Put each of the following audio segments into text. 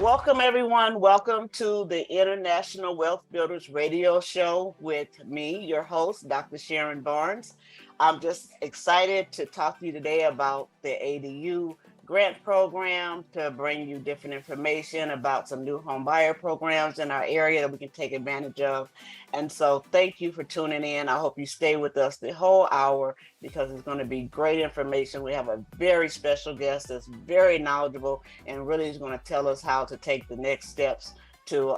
Welcome, everyone. Welcome to the International Wealth Builders Radio Show with me, your host, Dr. Sharon Barnes. I'm just excited to talk to you today about the ADU grant program, to bring you different information about some new home buyer programs in our area that we can take advantage of. And so thank you for tuning in. I hope you stay with us the whole hour because it's going to be great information. We have a very special guest that's very knowledgeable and really is going to tell us how to take the next steps to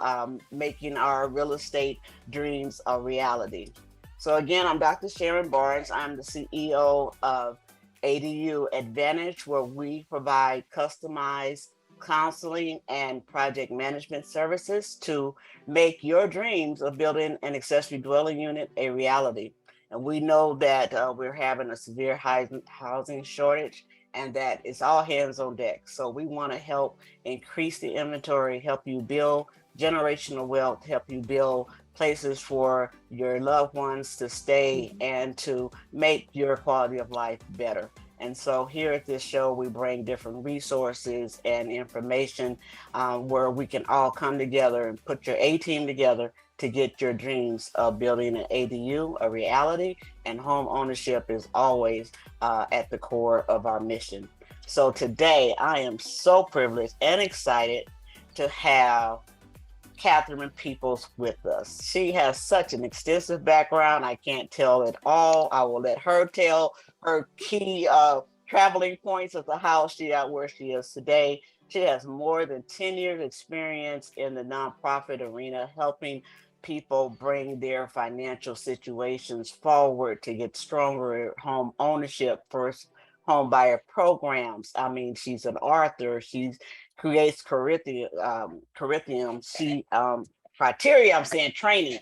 making our real estate dreams a reality. So again, I'm Dr. Sharon Barnes. I'm the CEO of ADU Advantage, where we provide customized counseling and project management services to make your dreams of building an accessory dwelling unit a reality. And we know that we're having a severe housing shortage and that it's all hands on deck. So we want to help increase the inventory, help you build generational wealth, help you build places for your loved ones to stay and to make your quality of life better. And so here at this show, we bring different resources and information where we can all come together and put your A team together to get your dreams of building an ADU a reality. And home ownership is always at the core of our mission. So today, I am so privileged and excited to have Katherine Peoples with us. She has such an extensive background. I can't tell it all. I will let her tell her key traveling points of the how she got where she is today. She has more than 10 years experience in the nonprofit arena, helping people bring their financial situations forward to get stronger home ownership, first home buyer programs. I mean, she's an author. She creates curriculum. Criteria. I'm saying training.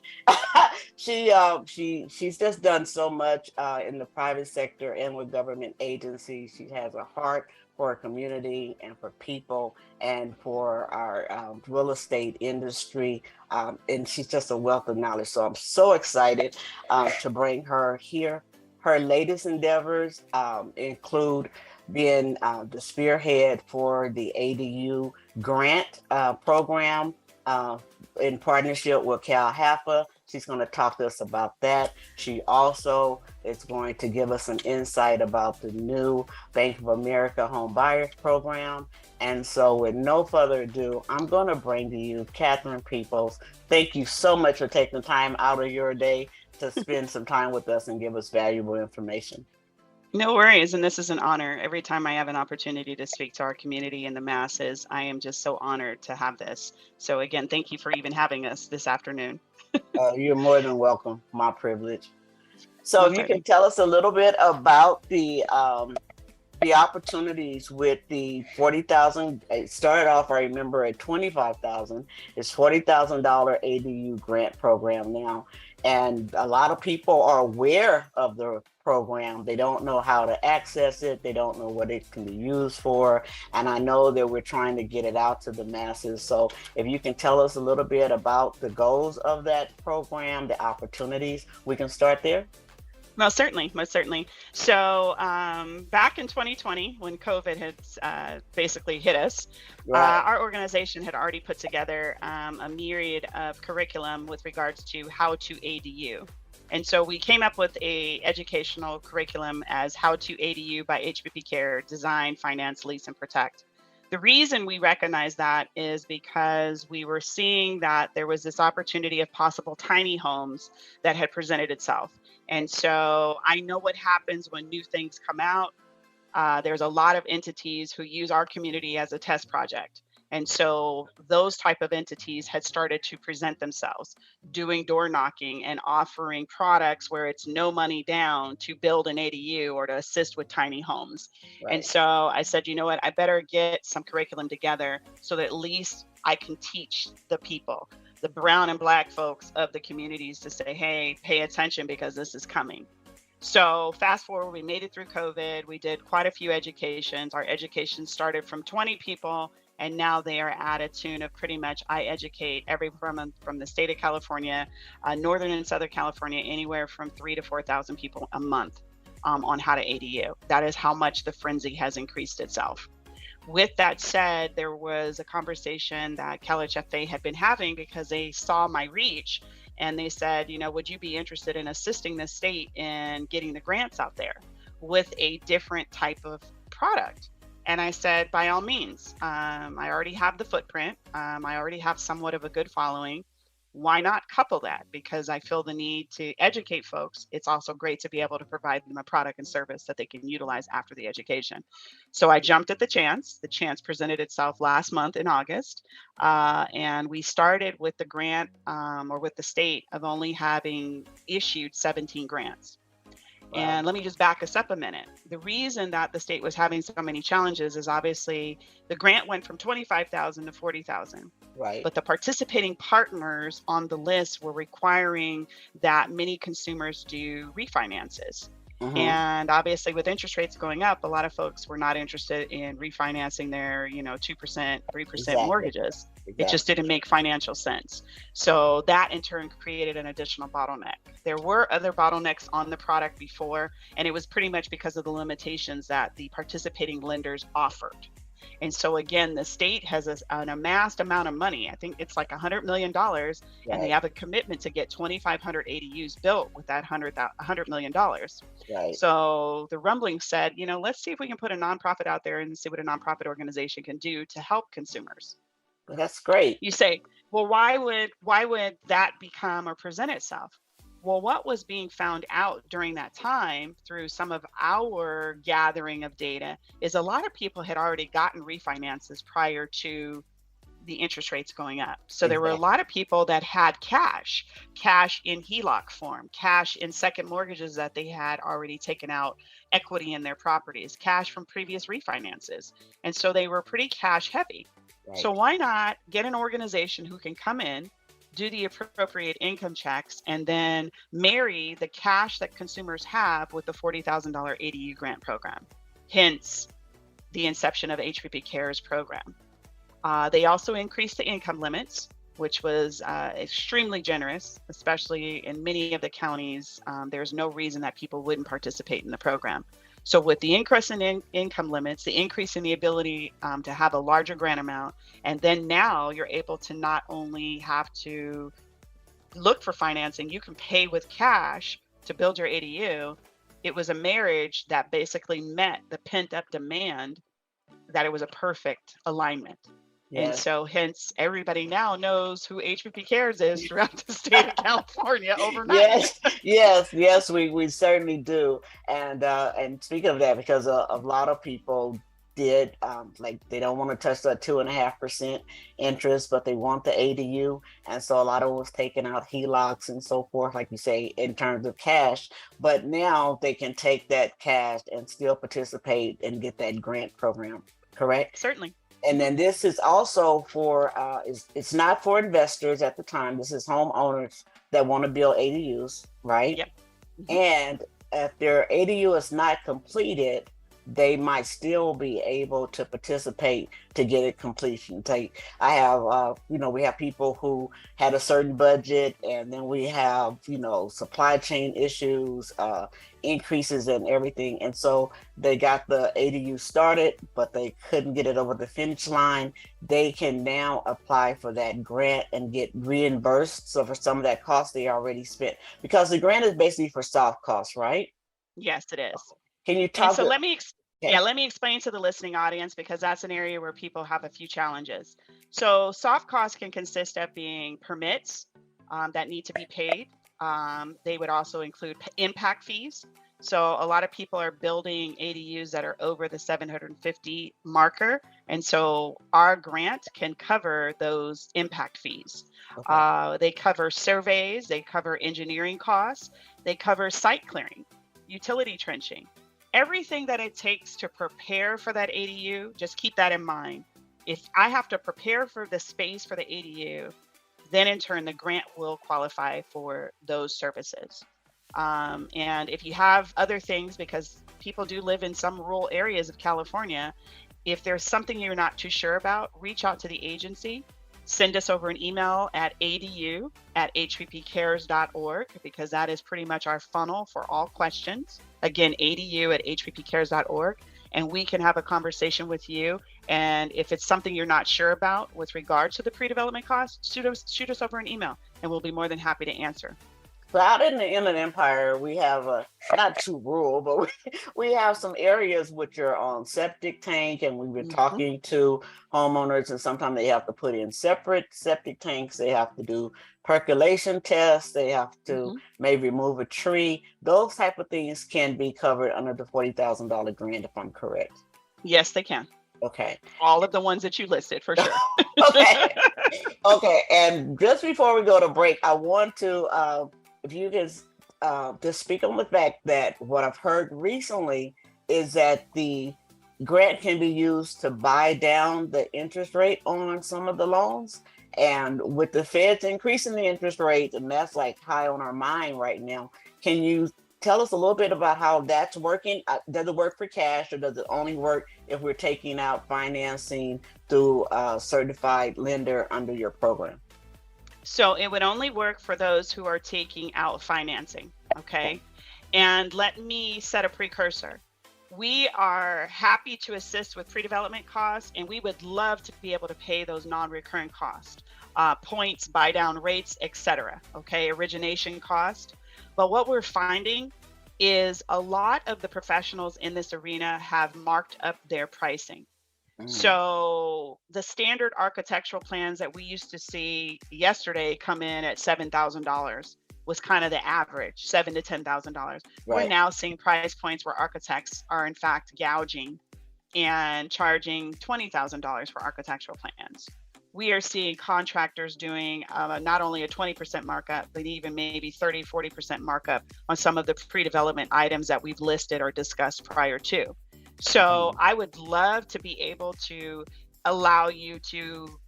She's just done so much in the private sector and with government agencies. She has a heart for our community and for people and for our real estate industry. And she's just a wealth of knowledge. So I'm so excited to bring her here. Her latest endeavors include being the spearhead for the ADU grant program in partnership with Cal Haffa. She's going to talk to us about that. She also is going to give us some insight about the new Bank of America Home Buyers Program. And so with no further ado, I'm going to bring to you Katherine Peoples. Thank you so much for taking time out of your day to spend some time with us and give us valuable information. No worries. And this is an honor. Every time I have an opportunity to speak to our community and the masses, I am just so honored to have this. So again, thank you for even having us this afternoon. You're more than welcome. My privilege. So Most if you certainly. can tell us a little bit about the opportunities with the 40,000. It started off, I remember, at 25,000. It's $40,000 ADU grant program now, and a lot of people are aware of the program. They don't know how to access it. They don't know what it can be used for. And I know that we're trying to get it out to the masses. So if you can tell us a little bit about the goals of that program, the opportunities, we can start there. Most certainly. Most certainly. So back in 2020, when COVID had basically hit us, Right. our organization had already put together a myriad of curriculum with regards to how to ADU. And so we came up with a educational curriculum as How to ADU by HPP Cares, Design, Finance, Lease, and Protect. The reason we recognize that is because we were seeing that there was this opportunity of possible tiny homes that had presented itself. And so I know what happens when new things come out. There's a lot of entities who use our community as a test project. And so those type of entities had started to present themselves, doing door knocking and offering products where it's no money down to build an ADU or to assist with tiny homes. And Right. so I said, you know what, I better get some curriculum together so that at least I can teach the people, the brown and black folks of the communities, to say, hey, pay attention because this is coming. So fast forward, we made it through COVID. We did quite a few educations. Our education started from 20 people, and now they are at a tune of pretty much, I educate from the state of California, Northern and Southern California, anywhere from 3,000 to 4,000 people a month on how to ADU. That is how much the frenzy has increased itself. With that said, there was a conversation that CalHFA had been having because they saw my reach and they said, would you be interested in assisting the state in getting the grants out there with a different type of product? And I said, by all means, I already have the footprint. I already have somewhat of a good following. Why not couple that? Because I feel the need to educate folks. It's also great to be able to provide them a product and service that they can utilize after the education. So I jumped at the chance. The chance presented itself last month in August. And we started with the grant or with the state of only having issued 17 grants. Wow. And let me just back us up a minute. The reason that the state was having so many challenges is obviously the grant went from 25,000 to 40,000. Right. But the participating partners on the list were requiring that many consumers do refinances. And obviously with interest rates going up, a lot of folks were not interested in refinancing their, 2%, 3% mortgages. It just didn't make financial sense. So that in turn created an additional bottleneck. There were other bottlenecks on the product before, and it was pretty much because of the limitations that the participating lenders offered. And so again, the state has an amassed amount of money. I think it's like $100 million, and they have a commitment to get 2,500 ADUs built with that $100 million. Right. So the rumbling said, let's see if we can put a nonprofit out there and see what a nonprofit organization can do to help consumers. Well, that's great. You say, well, why would that become or present itself? Well, what was being found out during that time through some of our gathering of data is a lot of people had already gotten refinances prior to the interest rates going up. So there were a lot of people that had cash in HELOC form, cash in second mortgages that they had already taken out equity in their properties, cash from previous refinances. And so they were pretty cash heavy. Right. So why not get an organization who can come in, do the appropriate income checks, and then marry the cash that consumers have with the $40,000 ADU grant program, hence the inception of HPP Cares program. They also increased the income limits, which was extremely generous, especially in many of the counties. There's no reason that people wouldn't participate in the program. So with the increase in income limits, the increase in the ability to have a larger grant amount, and then now you're able to not only have to look for financing, you can pay with cash to build your ADU. It was a marriage that basically met the pent up demand, that it was a perfect alignment. Yes. And so hence everybody now knows who HPP Cares is throughout the state of California overnight. Yes, we certainly do. And speaking of that, because a lot of people did they don't want to touch that 2.5% interest, but they want the ADU. And so a lot of it was taking out HELOCs and so forth, like you say, in terms of cash. But now they can take that cash and still participate and get that grant program, correct? Certainly. And then this is also for, it's not for investors at the time. This is homeowners that want to build ADUs, right? Yep. And if their ADU is not completed, they might still be able to participate to get it completion. I have, we have people who had a certain budget, and then we have, supply chain issues, increases and everything. And so they got the ADU started, but they couldn't get it over the finish line. They can now apply for that grant and get reimbursed. So for some of that cost they already spent, because the grant is basically for soft costs, right? Yes, it is. Can you talk? So let me explain to the listening audience, because that's an area where people have a few challenges. So soft costs can consist of being permits that need to be paid. They would also include impact fees. So a lot of people are building ADUs that are over the 750 marker. And so our grant can cover those impact fees. Okay. They cover surveys, they cover engineering costs, they cover site clearing, utility trenching. Everything that it takes to prepare for that ADU, just keep that in mind. If I have to prepare for the space for the ADU, then in turn, the grant will qualify for those services. And if you have other things, because people do live in some rural areas of California, if there's something you're not too sure about, reach out to the agency. Send us over an email at adu@hppcares.org, because that is pretty much our funnel for all questions. Again, adu@hppcares.org. and we can have a conversation with you. And if it's something you're not sure about with regards to the pre-development costs, shoot us over an email, and we'll be more than happy to answer. So out in the Inland Empire, we have not too rural, but we have some areas which are on septic tank, and we've been talking to homeowners, and sometimes they have to put in separate septic tanks. They have to do percolation tests. They have to maybe remove a tree. Those type of things can be covered under the $40,000 grant, if I'm correct. Yes, they can. Okay. All of the ones that you listed, for sure. Okay. Okay. And just before we go to break, I want to, if you can just speak on the fact that what I've heard recently is that the grant can be used to buy down the interest rate on some of the loans. And with the feds increasing the interest rate, and that's like high on our mind right now, can you tell us a little bit about how that's working? Does it work for cash, or does it only work if we're taking out financing through a certified lender under your program? So it would only work for those who are taking out financing, okay? And let me set a precursor. We are happy to assist with pre-development costs, and we would love to be able to pay those non-recurring costs, points, buy down rates, etc. Okay, origination cost. But what we're finding is a lot of the professionals in this arena have marked up their pricing. So the standard architectural plans that we used to see yesterday come in at $7,000 was kind of the average, $7,000 to $10,000. Right. We're now seeing price points where architects are in fact gouging and charging $20,000 for architectural plans. We are seeing contractors doing not only a 20% markup, but even maybe 30, 40% markup on some of the pre-development items that we've listed or discussed prior to. So I would love to be able to allow you to,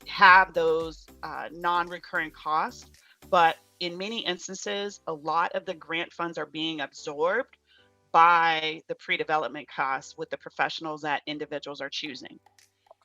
have those non-recurring costs. But in many instances, a lot of the grant funds are being absorbed by the pre-development costs with the professionals that individuals are choosing.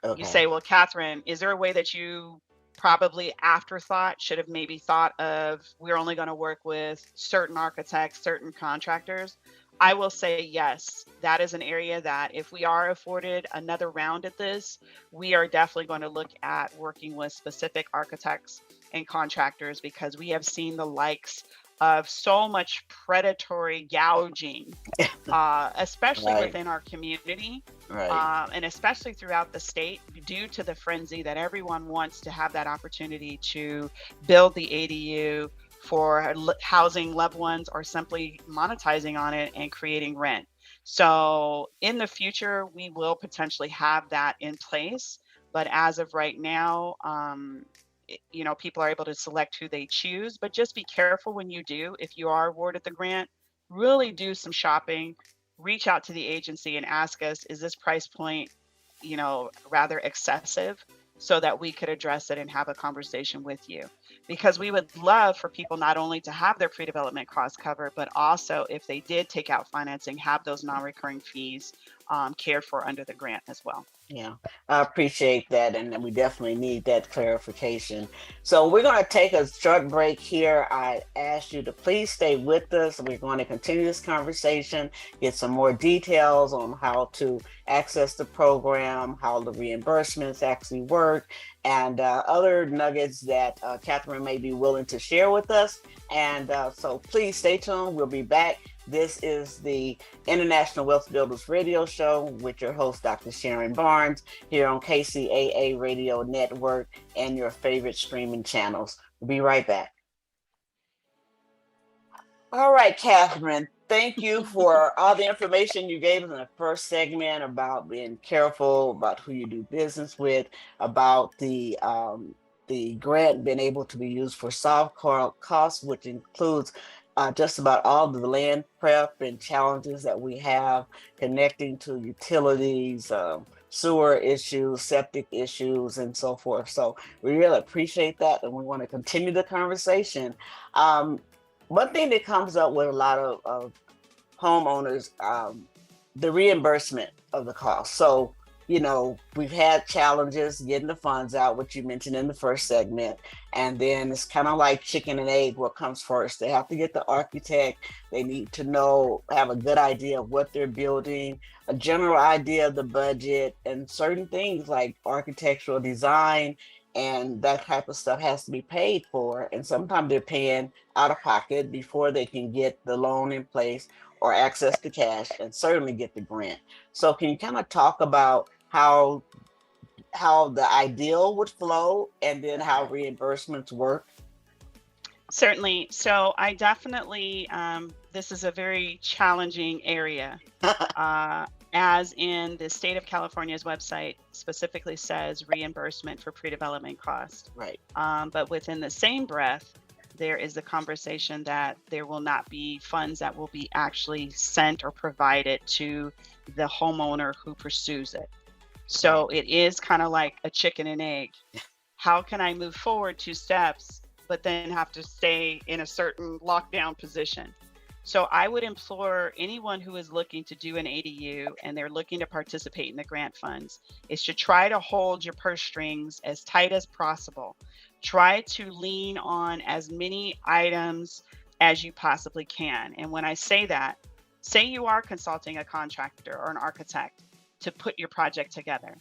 Okay. You say, well, Katherine, is there a way that you probably afterthought should have maybe thought of, we're only going to work with certain architects, certain contractors? I will say yes, that is an area that if we are afforded another round at this, we are definitely going to look at working with specific architects and contractors, because we have seen the likes of so much predatory gouging, especially within our community, and especially throughout the state, due to the frenzy that everyone wants to have that opportunity to build the ADU for housing loved ones, or simply monetizing on it and creating rent. So in the future, we will potentially have that in place. But as of right now, people are able to select who they choose, but just be careful when you do. If you are awarded the grant, really do some shopping, reach out to the agency and ask us, is this price point, rather excessive, so that we could address it and have a conversation with you. Because we would love for people not only to have their pre-development costs covered, but also if they did take out financing, have those non-recurring fees cared for under the grant as well. Yeah, I appreciate that, and we definitely need that clarification. So we're going to take a short break here. I ask you to please stay with us. We're going to continue this conversation, get some more details on how to access the program, how the reimbursements actually work, and other nuggets that Katherine may be willing to share with us. And so please stay tuned. We'll be back. This is the International Wealth Builders Radio Show with your host, Dr. Sharon Barnes, here on KCAA Radio Network and your favorite streaming channels. We'll be right back. All right, Katherine, thank you for all the information you gave us in the first segment about being careful about who you do business with, about the grant being able to be used for soft costs, which includes just about all of the land prep and challenges that we have connecting to utilities, sewer issues, septic issues, and so forth. So we really appreciate that, and we want to continue the conversation. One thing that comes up with a lot of homeowners, the reimbursement of the cost. So we've had challenges getting the funds out, which you mentioned in the first segment. And then it's kind of like chicken and egg, what comes first? They have to get the architect. They need to have a good idea of what they're building, a general idea of the budget, and certain things like architectural design and that type of stuff has to be paid for. And sometimes they're paying out of pocket before they can get the loan in place or access to cash and certainly get the grant. So can you kind of talk about how the ideal would flow and then how reimbursements work? Certainly. So I definitely, this is a very challenging area. As in the state of California's website specifically says reimbursement for pre-development cost. Right. But within the same breath, there is the conversation that there will not be funds that will be actually sent or provided to the homeowner who pursues it. So it is kind of like a chicken and egg. How can I move forward 2 steps, but then have to stay in a certain lockdown position? So I would implore anyone who is looking to do an ADU and they're looking to participate in the grant funds is to try to hold your purse strings as tight as possible. Try to lean on as many items as you possibly can. And when I say that, say you are consulting a contractor or an architect to put your project together.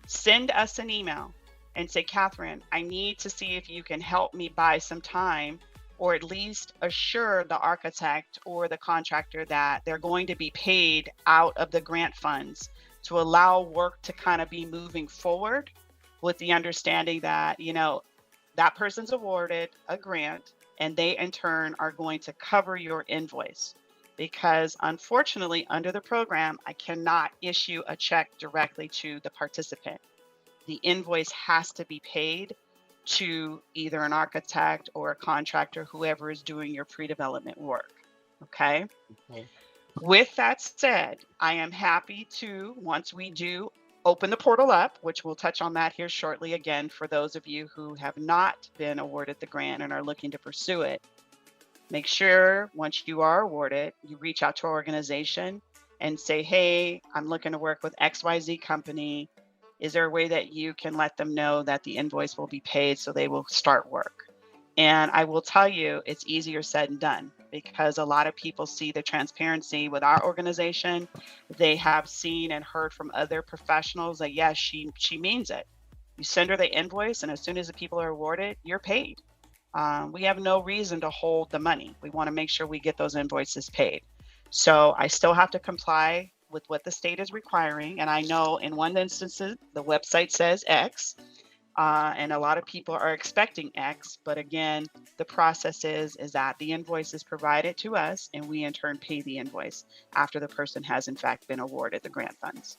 Send us an email and say, Katherine, I need to see if you can help me buy some time, or at least assure the architect or the contractor that they're going to be paid out of the grant funds to allow work to kind of be moving forward with the understanding that, that person's awarded a grant and they in turn are going to cover your invoice. Because unfortunately, under the program, I cannot issue a check directly to the participant. The invoice has to be paid to either an architect or a contractor, whoever is doing your pre-development work. Okay. Okay. With that said, I am happy to, once we do open the portal up, which we'll touch on that here shortly again, for those of you who have not been awarded the grant and are looking to pursue it, make sure once you are awarded, you reach out to our organization and say, hey, I'm looking to work with XYZ company. Is there a way that you can let them know that the invoice will be paid so they will start work? And I will tell you, it's easier said than done because a lot of people see the transparency with our organization. They have seen and heard from other professionals that, yes, she means it. You send her the invoice, and as soon as the people are awarded, you're paid. We have no reason to hold the money. We want to make sure we get those invoices paid. So I still have to comply with what the state is requiring. And I know in one instance, the website says X, and a lot of people are expecting X. But again, the process is that the invoice is provided to us and we in turn pay the invoice after the person has in fact been awarded the grant funds.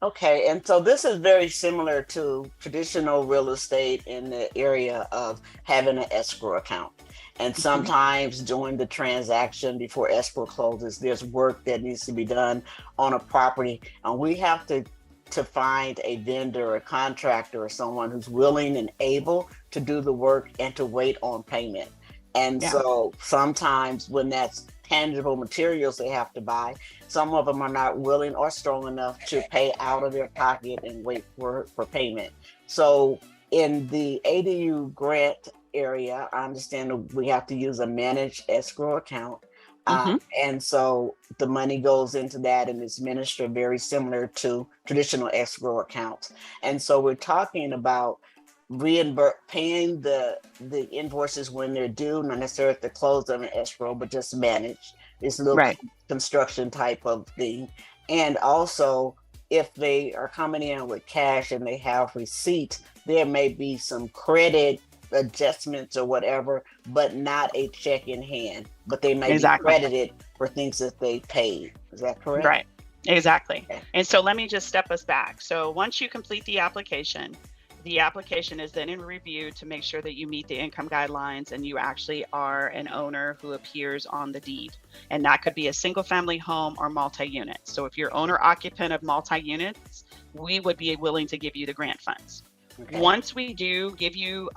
Okay, and so this is very similar to traditional real estate in the area of having an escrow account. And sometimes during the transaction before escrow closes, there's work that needs to be done on a property, and we have to find a vendor, a contractor, or someone who's willing and able to do the work and to wait on payment. And so sometimes when that's tangible materials they have to buy, some of them are not willing or strong enough to pay out of their pocket and wait for payment. So in the ADU grant area, I understand that we have to use a managed escrow account. And so the money goes into that and it's administered very similar to traditional escrow accounts. And so we're talking about paying the invoices when they're due, not necessarily at the close of an escrow, but just manage this little construction type of thing. And also, if they are coming in with cash and they have receipts, there may be some credit adjustments or whatever, but not a check in hand. But they may be credited for things that they paid. Is that correct? Right. Exactly. Okay. And so let me just step us back. So once you complete the application is then in review to make sure that you meet the income guidelines and you actually are an owner who appears on the deed. And that could be a single family home or multi-unit. So if you're owner occupant of multi-units, we would be willing to give you the grant funds. Okay. Once we do give you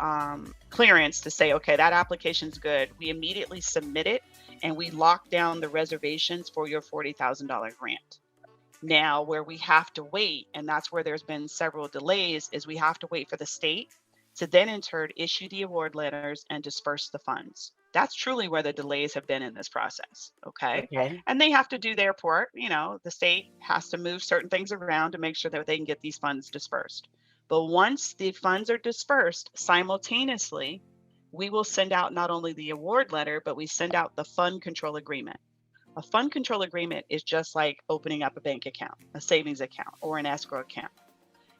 clearance to say, okay, that application's good, we immediately submit it and we lock down the reservations for your $40,000 grant. Now, where we have to wait, and that's where there's been several delays, is we have to wait for the state to then in turn issue the award letters and disperse the funds. That's truly where the delays have been in this process. Okay. Okay. And they have to do their part. The state has to move certain things around to make sure that they can get these funds dispersed. But once the funds are dispersed simultaneously, we will send out not only the award letter, but we send out the fund control agreement. A fund control agreement is just like opening up a bank account, a savings account, or an escrow account.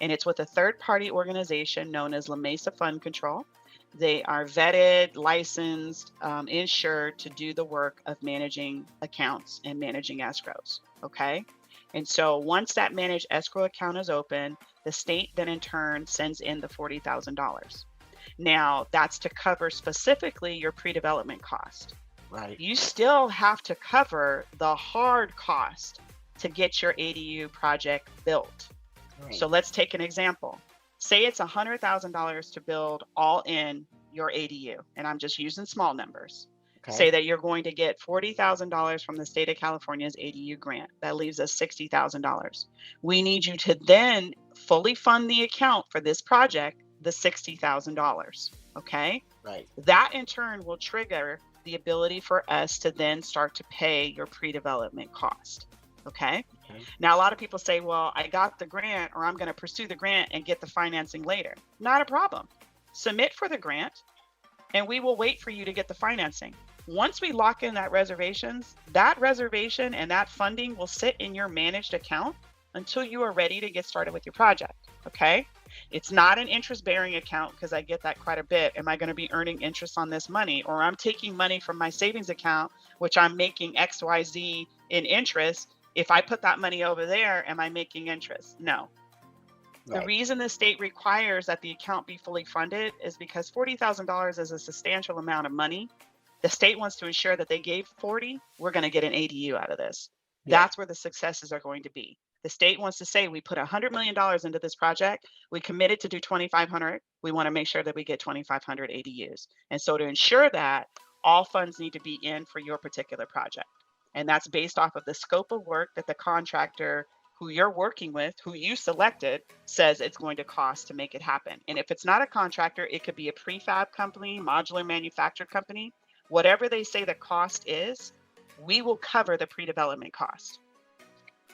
And it's with a third party organization known as La Mesa Fund Control. They are vetted, licensed, insured to do the work of managing accounts and managing escrows. Okay. And so once that managed escrow account is open, the state then in turn sends in the $40,000. Now, that's to cover specifically your pre development cost. Right. You still have to cover the hard cost to get your ADU project built. Right. So let's take an example. Say it's $100,000 to build all in your ADU, and I'm just using small numbers. Okay. Say that you're going to get $40,000 from the state of California's ADU grant. That leaves us $60,000. We need you to then fully fund the account for this project, the $60,000. Okay. Right. That in turn will trigger the ability for us to then start to pay your pre-development cost. Okay. Now, a lot of people say, well, I got the grant, or I'm going to pursue the grant and get the financing later. Not a problem. Submit for the grant and we will wait for you to get the financing. Once we lock in that reservation and that funding will sit in your managed account until you are ready to get started with your project. Okay. It's not an interest bearing account, because I get that quite a bit. Am I going to be earning interest on this money? Or I'm taking money from my savings account, which I'm making XYZ in interest. If I put that money over there, am I making interest? No. Right. The reason the state requires that the account be fully funded is because $40,000 is a substantial amount of money. The state wants to ensure that they gave 40, we're going to get an ADU out of this. Yeah. That's where the successes are going to be. The state wants to say, we put $100 million into this project. We committed to do 2,500. We want to make sure that we get 2,500 ADUs. And so to ensure that, all funds need to be in for your particular project. And that's based off of the scope of work that the contractor who you're working with, who you selected, says it's going to cost to make it happen. And if it's not a contractor, it could be a prefab company, modular manufacturer company. Whatever they say the cost is, we will cover the pre-development cost.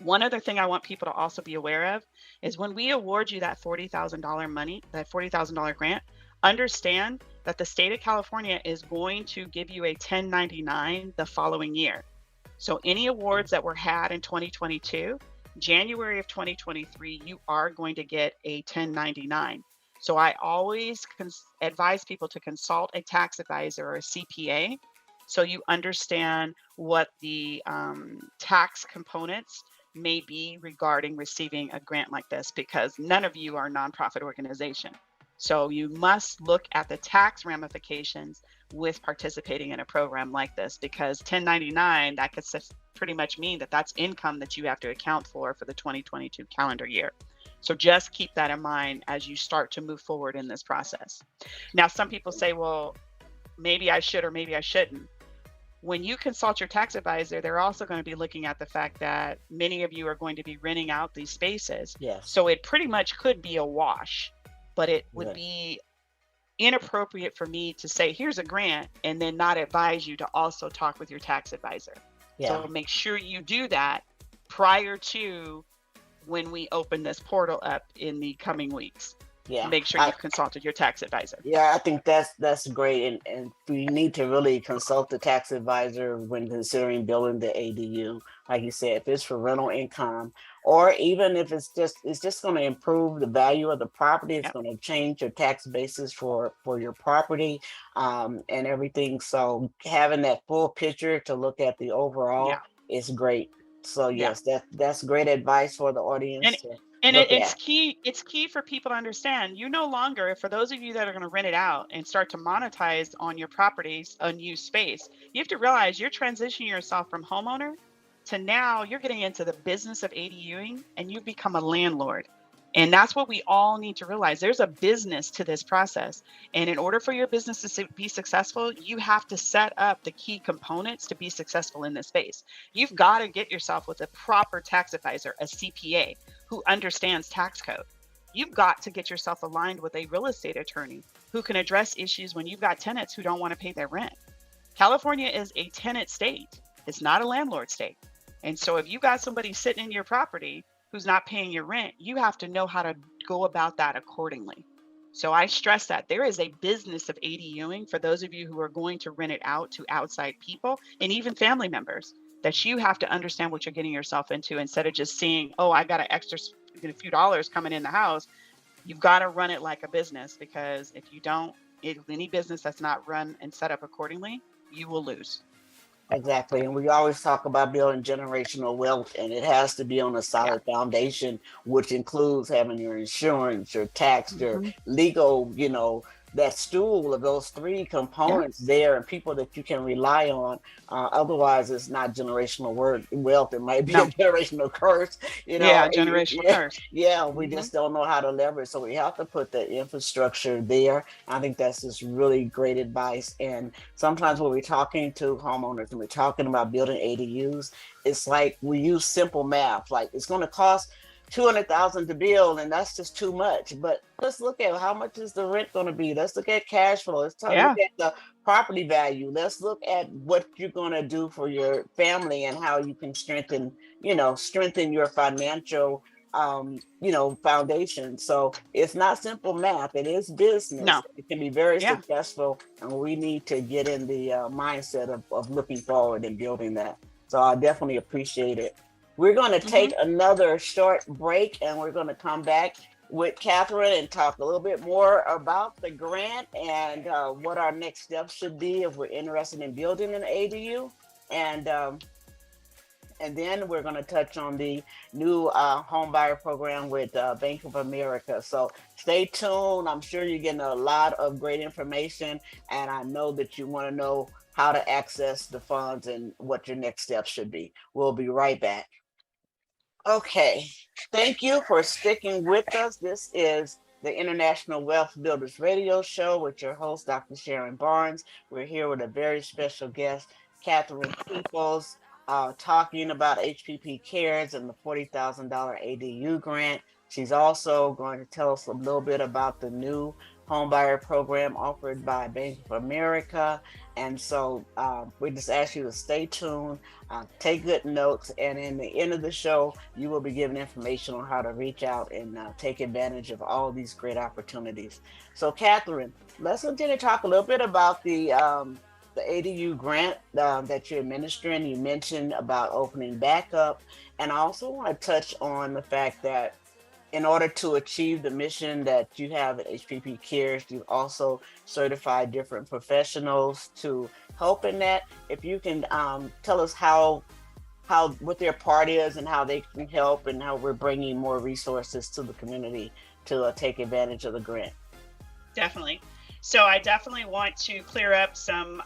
One other thing I want people to also be aware of is when we award you that $40,000 money, that $40,000 grant, understand that the state of California is going to give you a 1099 the following year. So any awards that were had in 2022, January of 2023, you are going to get a 1099. So I always advise people to consult a tax advisor or a CPA so you understand what the tax components may be regarding receiving a grant like this, because none of you are a nonprofit organization. So you must look at the tax ramifications with participating in a program like this, because 1099, that could pretty much mean that that's income that you have to account for the 2022 calendar year. So just keep that in mind as you start to move forward in this process. Now, some people say, well, maybe I should or maybe I shouldn't. When you consult your tax advisor, they're also going to be looking at the fact that many of you are going to be renting out these spaces. Yes. So it pretty much could be a wash, but it would be inappropriate for me to say, here's a grant, and then not advise you to also talk with your tax advisor. Yeah. So make sure you do that prior to when we open this portal up in the coming weeks. Yeah. Make sure you've consulted your tax advisor. Yeah, I think that's great. And we need to really consult the tax advisor when considering building the ADU. Like you said, if it's for rental income, or even if it's just going to improve the value of the property, it's going to change your tax basis for your property and everything. So having that full picture to look at the overall is great. So yes, that's great advice for the audience. And it's key. It's key for people to understand. You no longer, for those of you that are going to rent it out and start to monetize on your properties, unused space, you have to realize you're transitioning yourself from homeowner to now you're getting into the business of ADUing, and you've become a landlord. And that's what we all need to realize. There's a business to this process. And in order for your business to be successful, you have to set up the key components to be successful in this space. You've got to get yourself with a proper tax advisor, a CPA who understands tax code. You've got to get yourself aligned with a real estate attorney who can address issues when you've got tenants who don't want to pay their rent. California is a tenant state. It's not a landlord state. And so if you got somebody sitting in your property who's not paying your rent, you have to know how to go about that accordingly. So I stress that there is a business of ADUing for those of you who are going to rent it out to outside people and even family members, that you have to understand what you're getting yourself into instead of just seeing, oh, I got an extra a few dollars coming in the house. You've got to run it like a business, because if you don't, any business that's not run and set up accordingly, you will lose. Exactly. And we always talk about building generational wealth, and it has to be on a solid foundation, which includes having your insurance, your tax, your legal, that stool of those three components there, and people that you can rely on. Otherwise, it's not generational wealth. It might be a generational curse, generational curse. Yeah, we just don't know how to leverage. So we have to put the infrastructure there. I think that's just really great advice. And sometimes when we're talking to homeowners and we're talking about building ADUs, it's like we use simple math. Like, it's going to cost $200,000 to build, and that's just too much. But let's look at how much is the rent going to be. Let's look at cash flow. Let's look at the property value. Let's look at what you're going to do for your family and how you can strengthen your financial foundation. So it's not simple math. It is business. No. It can be very successful, and we need to get in the mindset of looking forward and building that. So I definitely appreciate it. We're going to take another short break, and we're going to come back with Katherine and talk a little bit more about the grant and what our next steps should be if we're interested in building an ADU. And then we're going to touch on the new home buyer program with Bank of America. So stay tuned. I'm sure you're getting a lot of great information, and I know that you want to know how to access the funds and what your next steps should be. We'll be right back. Okay, thank you for sticking with us. This is the International Wealth Builders Radio Show with your host, Dr. Sharon Barnes. We're here with a very special guest, Katherine Peoples, talking about HPP Cares and the $40,000 ADU grant. She's also going to tell us a little bit about the new homebuyer program offered by Bank of America. And so we just ask you to stay tuned, take good notes, and in the end of the show, you will be given information on how to reach out and take advantage of all these great opportunities. So Katherine, let's continue to talk a little bit about the ADU grant that you're administering. You mentioned about opening back up, and I also want to touch on the fact that in order to achieve the mission that you have at HPP Cares, you've also certified different professionals to help in that. If you can tell us how what their part is and how they can help, and how we're bringing more resources to the community to take advantage of the grant. Definitely. So I definitely want to clear up some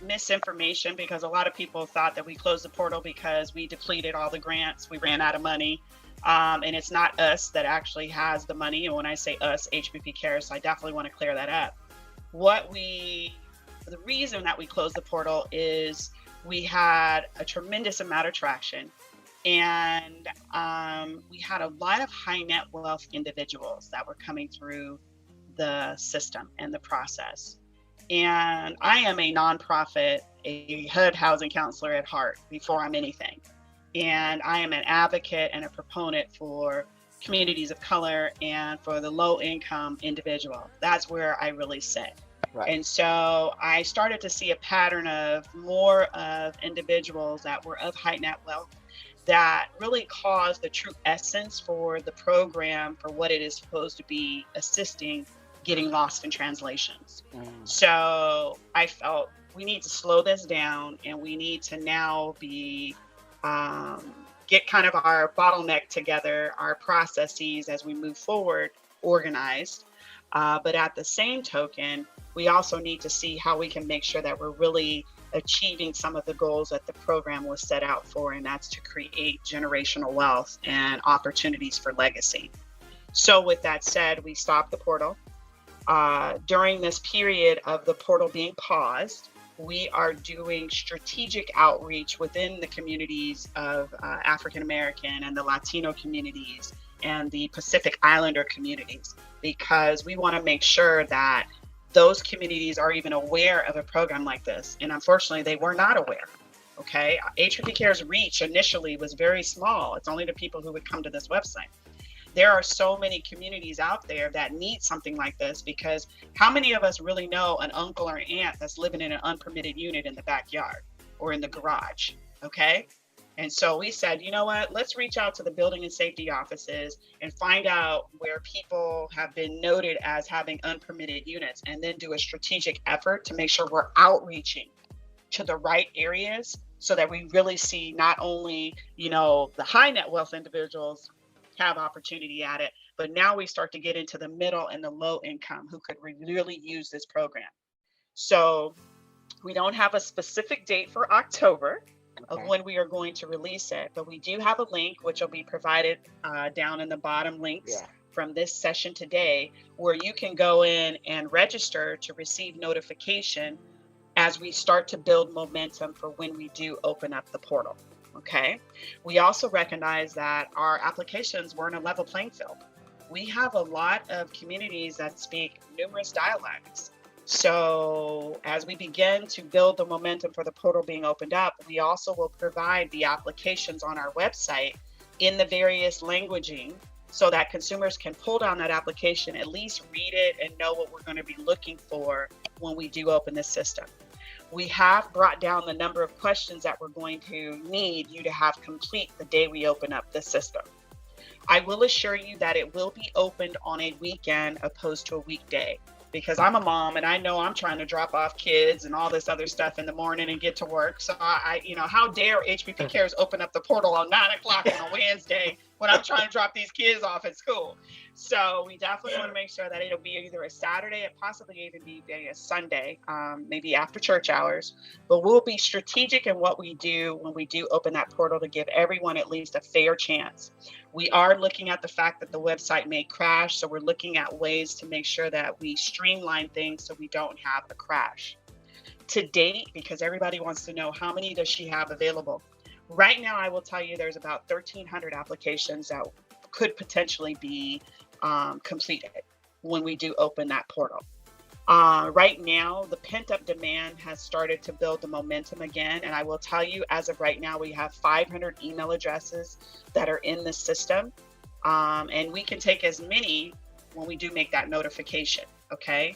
misinformation, because a lot of people thought that we closed the portal because we depleted all the grants, we ran out of money. And it's not us that actually has the money. And when I say us, HPP Cares, so I definitely want to clear that up. The reason that we closed the portal is we had a tremendous amount of traction, and we had a lot of high net wealth individuals that were coming through the system and the process. And I am a nonprofit, a HUD housing counselor at heart before I'm anything. And I am an advocate and a proponent for communities of color and for the low income individual. That's where I really sit. Right. And so I started to see a pattern of more of individuals that were of high net wealth that really caused the true essence for the program for what it is supposed to be assisting getting lost in translations. So I felt we need to slow this down, and we need to now be get kind of our bottleneck together, our processes as we move forward, organized. But at the same token, we also need to see how we can make sure that we're really achieving some of the goals that the program was set out for, and that's to create generational wealth and opportunities for legacy. So with that said, we stopped the portal. During this period of the portal being paused, we are doing strategic outreach within the communities of African American and the Latino communities and the Pacific Islander communities, because we want to make sure that those communities are even aware of a program like this. And unfortunately, they were not aware. Okay. HPP Cares reach initially was very small. It's only the people who would come to this website. There are so many communities out there that need something like this, because how many of us really know an uncle or aunt that's living in an unpermitted unit in the backyard or in the garage? Okay. And so we said, you know what, let's reach out to the building and safety offices and find out where people have been noted as having unpermitted units, and then do a strategic effort to make sure we're outreaching to the right areas, so that we really see not only, the high net wealth individuals have opportunity at it, but now we start to get into the middle and the low income who could really use this program. So we don't have a specific date for October of Okay. when we are going to release it, but we do have a link which will be provided down in the bottom links Yeah. from this session today, where you can go in and register to receive notification as we start to build momentum for when we do open up the portal. Okay. We also recognize that our applications weren't a level playing field. We have a lot of communities that speak numerous dialects. So as we begin to build the momentum for the portal being opened up, we also will provide the applications on our website in the various languaging, so that consumers can pull down that application, at least read it, and know what we're going to be looking for when we do open this system. We have brought down the number of questions that we're going to need you to have complete the day we open up the system. I will assure you that it will be opened on a weekend opposed to a weekday, because I'm a mom and I know I'm trying to drop off kids and all this other stuff in the morning and get to work. So how dare HPP Cares open up the portal on 9 o'clock on a Wednesday when I'm trying to drop these kids off at school? So we definitely want to make sure that it'll be either a Saturday, and possibly even be a Sunday, maybe after church hours. But we'll be strategic in what we do when we do open that portal, to give everyone at least a fair chance. We are looking at the fact that the website may crash, so we're looking at ways to make sure that we streamline things so we don't have a crash. To date, because everybody wants to know how many does she have available, right now I will tell you there's about 1,300 applications that could potentially be completed when we do open that portal. Right now, the pent-up demand has started to build the momentum again. And I will tell you, as of right now, we have 500 email addresses that are in the system. And we can take as many when we do make that notification, okay?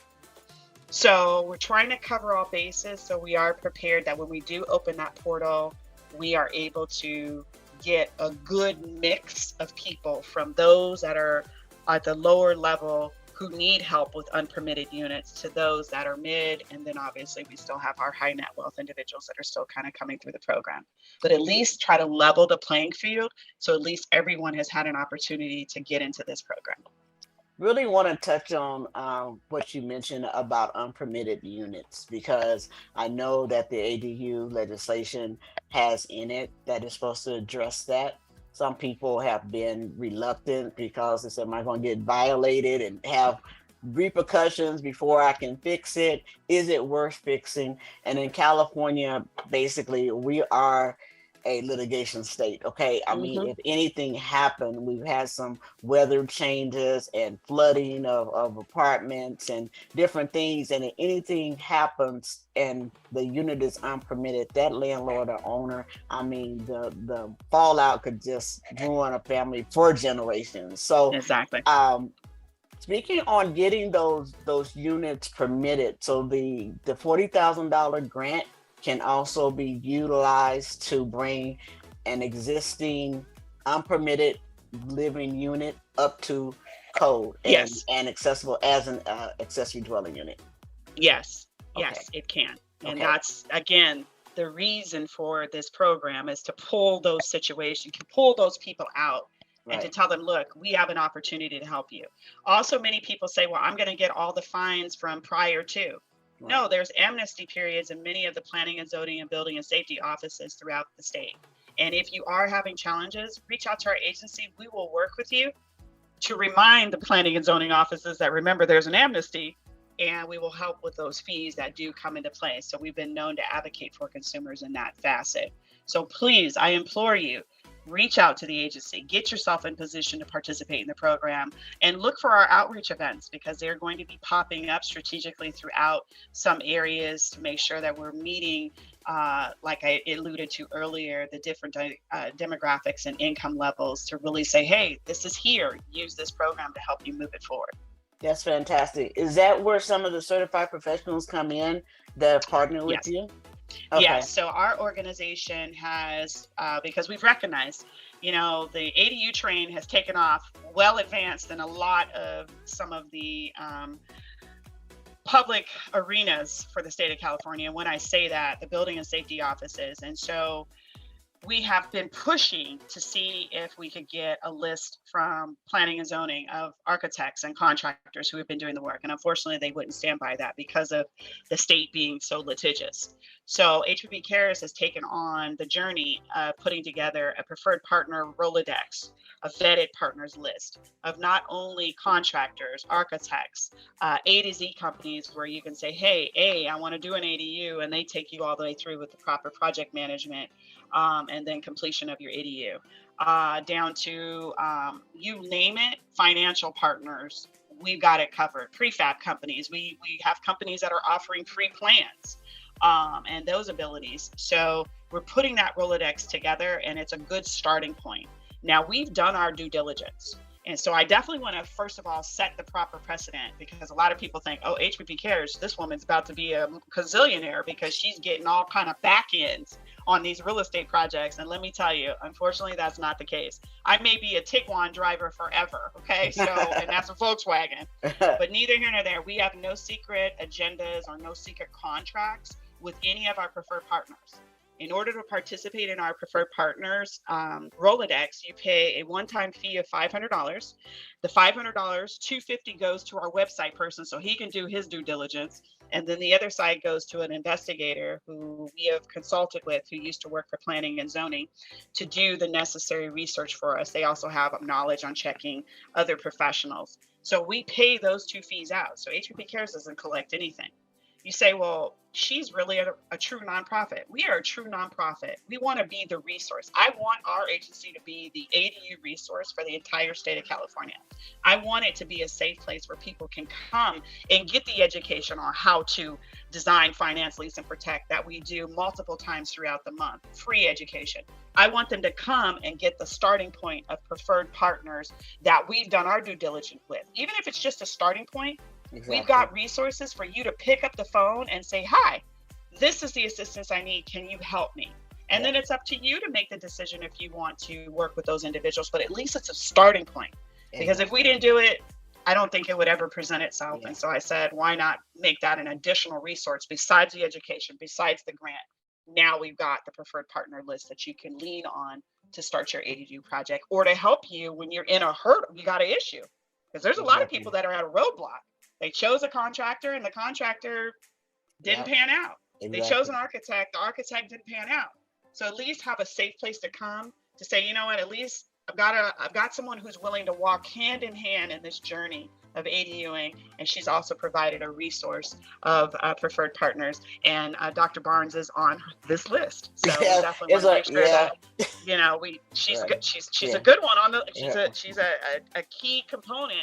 So we're trying to cover all bases, so we are prepared that when we do open that portal, we are able to get a good mix of people, from those that are at the lower level who need help with unpermitted units, to those that are mid, and then obviously we still have our high net wealth individuals that are still kind of coming through the program. But at least try to level the playing field, so at least everyone has had an opportunity to get into this program. Really want to touch on what you mentioned about unpermitted units, because I know that the ADU legislation has in it that is supposed to address that. Some people have been reluctant because they said, am I going to get violated and have repercussions before I can fix it? Is it worth fixing? And in California, basically, we are a litigation state. Okay. I mean, if anything happened, we've had some weather changes and flooding of apartments and different things. And if anything happens and the unit is unpermitted, that landlord or owner, I mean, the fallout could just ruin a family for generations. So Exactly. speaking on getting those units permitted, so the $40,000 grant can also be utilized to bring an existing unpermitted living unit up to code Yes. and accessible as an accessory dwelling unit. Yes. Okay. Yes, it can. And Okay. that's, again, the reason for this program is to pull those situations, to pull those people out, and to Right. tell them, look, we have an opportunity to help you. Also, many people say, well, I'm going to get all the fines from prior to. No, there's amnesty periods in many of the planning and zoning and building and safety offices throughout the state. And if you are having challenges, reach out to our agency. We will work with you to remind the planning and zoning offices that remember there's an amnesty, and we will help with those fees that do come into play. So we've been known to advocate for consumers in that facet. So please, I implore you, reach out to the agency, get yourself in position to participate in the program, and look for our outreach events, because they're going to be popping up strategically throughout some areas to make sure that we're meeting, like I alluded to earlier, the different demographics and income levels, to really say, hey, this is here, use this program to help you move it forward. That's fantastic. Is that where some of the certified professionals come in that partner with Yes. you? Okay. Okay. Yes. So our organization has, because we've recognized, the ADU train has taken off well advanced in a lot of some of the public arenas for the state of California. And when I say that, the building and safety offices. And so we have been pushing to see if we could get a list from planning and zoning of architects and contractors who have been doing the work. And unfortunately, they wouldn't stand by that because of the state being so litigious. So HPP Cares has taken on the journey of putting together a preferred partner Rolodex, a vetted partners list of not only contractors, architects, A to Z companies, where you can say, hey, I want to do an ADU, and they take you all the way through with the proper project management, and then completion of your ADU, down to, you name it, financial partners. We've got it covered. Prefab companies. We have companies that are offering free plans, and those abilities. So we're putting that Rolodex together, and it's a good starting point. Now, we've done our due diligence. And so I definitely want to, first of all, set the proper precedent, because a lot of people think, oh, HPP Cares, this woman's about to be a gazillionaire because she's getting all kind of back ends on these real estate projects. And let me tell you, unfortunately, that's not the case. I may be a Tiguan driver forever. Okay. So, and that's a Volkswagen, but neither here nor there. We have no secret agendas or no secret contracts with any of our preferred partners. In order to participate in our preferred partners Rolodex, you pay a one-time fee of $500. The $500, $250 goes to our website person so he can do his due diligence. And then the other side goes to an investigator who we have consulted with, who used to work for planning and zoning, to do the necessary research for us. They also have knowledge on checking other professionals. So we pay those two fees out. So HPP Cares doesn't collect anything. You say, well, she's really a true nonprofit. We are a true nonprofit. We want to be the resource. I want our agency to be the ADU resource for the entire state of California. I want it to be a safe place where people can come and get the education on how to design, finance, lease, and protect that we do multiple times throughout the month. Free education. I want them to come and get the starting point of preferred partners that we've done our due diligence with. Even if it's just a starting point, exactly. We've got resources for you to pick up the phone and say, hi, this is the assistance I need. Can you help me? And then it's up to you to make the decision if you want to work with those individuals, but at least it's a starting point. Because if we didn't do it, I don't think it would ever present itself. And so I said, why not make that an additional resource besides the education, besides the grant? Now we've got the preferred partner list that you can lean on to start your ADU project, or to help you when you're in a hurdle, you got an issue. Because there's a lot of people that are at a roadblock. They chose a contractor and the contractor didn't pan out. Exactly. They chose an architect, the architect didn't pan out. So at least have a safe place to come to say, you know what, at least I've got someone who's willing to walk hand in hand in this journey of ADUing, and she's also provided a resource of preferred partners. And Dr. Barnes is on this list, so we definitely want to make sure that she's good. She's a good one on the. She's a key component